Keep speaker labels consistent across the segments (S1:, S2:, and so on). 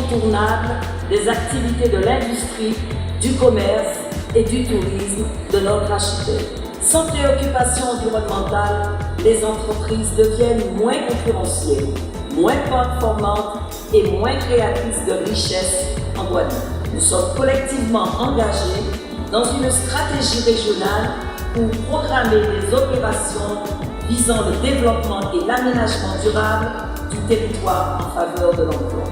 S1: incontournable des activités de l'industrie, du commerce et du tourisme de notre archipel. Sans préoccupation environnementale, les entreprises deviennent moins concurrentielles, moins performantes et moins créatrices de richesses en Guadeloupe. Nous sommes collectivement engagés dans une stratégie régionale pour programmer des opérations visant le développement et l'aménagement durable du territoire en faveur de l'emploi.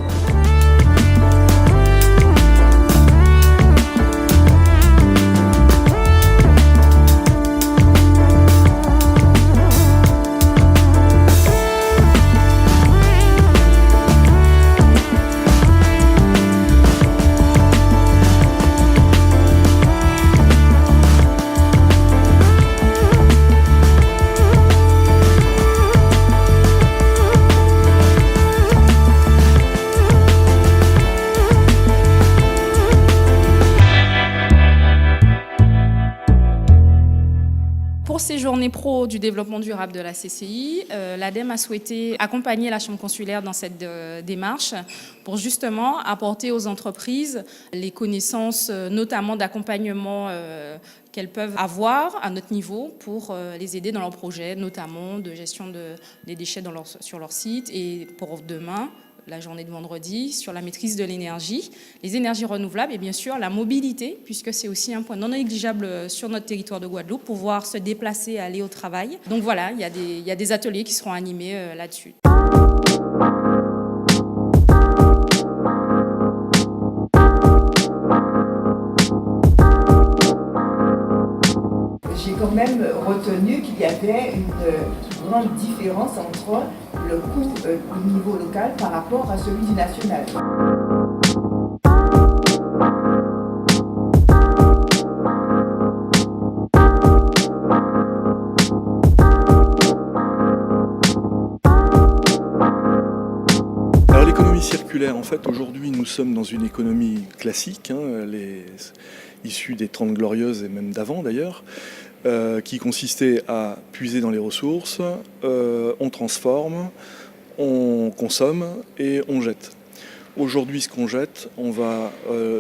S2: Pour ces journées pro du développement durable de la CCI, l'ADEME a souhaité accompagner la Chambre consulaire dans cette démarche pour justement apporter aux entreprises les connaissances, notamment d'accompagnement qu'elles peuvent avoir à notre niveau pour les aider dans leurs projets, notamment de gestion des déchets sur leur site et pour demain, la journée de vendredi, sur la maîtrise de l'énergie, les énergies renouvelables et bien sûr la mobilité, puisque c'est aussi un point non négligeable sur notre territoire de Guadeloupe, pouvoir se déplacer, aller au travail. Donc voilà, il y a des ateliers qui seront animés là-dessus.
S3: J'ai quand même retenu qu'il y avait une grande différence entre le coût au niveau local par rapport à celui du national.
S4: Alors l'économie circulaire, en fait, aujourd'hui, nous sommes dans une économie classique, issue des 30 Glorieuses et même d'avant d'ailleurs, qui consistait à puiser dans les ressources, on transforme, on consomme et on jette. Aujourd'hui, ce qu'on jette, on va,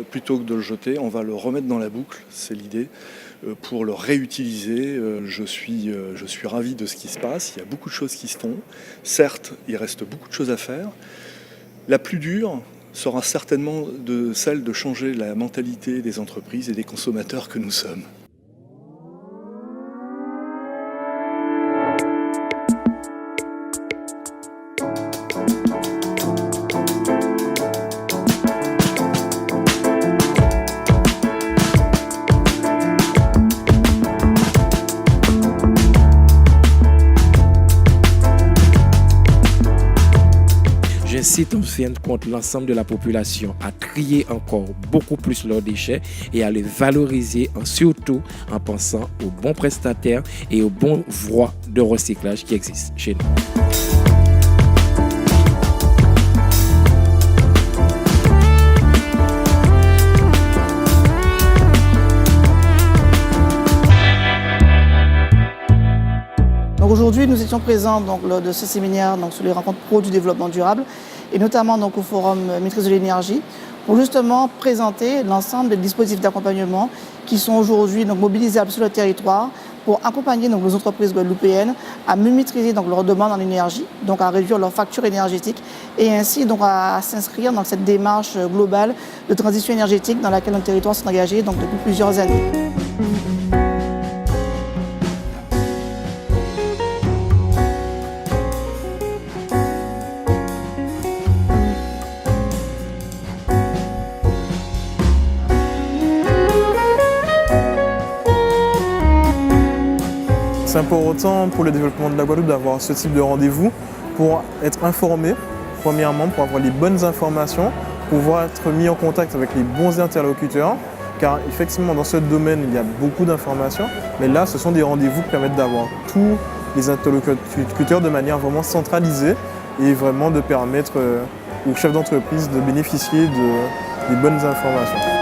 S4: plutôt que de le jeter, on va le remettre dans la boucle, c'est l'idée, pour le réutiliser. Je suis ravi de ce qui se passe, il y a beaucoup de choses qui se font. Certes, il reste beaucoup de choses à faire. La plus dure sera certainement celle de changer la mentalité des entreprises et des consommateurs que nous sommes.
S5: J'incite en fin de compte l'ensemble de la population à trier encore beaucoup plus leurs déchets et à les valoriser, surtout en pensant aux bons prestataires et aux bons voies de recyclage qui existent chez nous.
S6: Aujourd'hui, nous étions présents lors de ce séminaire sur les rencontres pro du développement durable et notamment au forum maîtrise de l'énergie pour justement présenter l'ensemble des dispositifs d'accompagnement qui sont aujourd'hui mobilisables sur le territoire pour accompagner nos entreprises guadeloupéennes à mieux maîtriser leur demande en énergie, donc à réduire leur facture énergétique et ainsi à s'inscrire dans cette démarche globale de transition énergétique dans laquelle nos territoires sont engagés depuis plusieurs années.
S7: C'est important pour le développement de la Guadeloupe d'avoir ce type de rendez-vous pour être informé, premièrement, pour avoir les bonnes informations, pouvoir être mis en contact avec les bons interlocuteurs, car effectivement dans ce domaine il y a beaucoup d'informations, mais là ce sont des rendez-vous qui permettent d'avoir tous les interlocuteurs de manière vraiment centralisée et vraiment de permettre aux chefs d'entreprise de bénéficier des bonnes informations.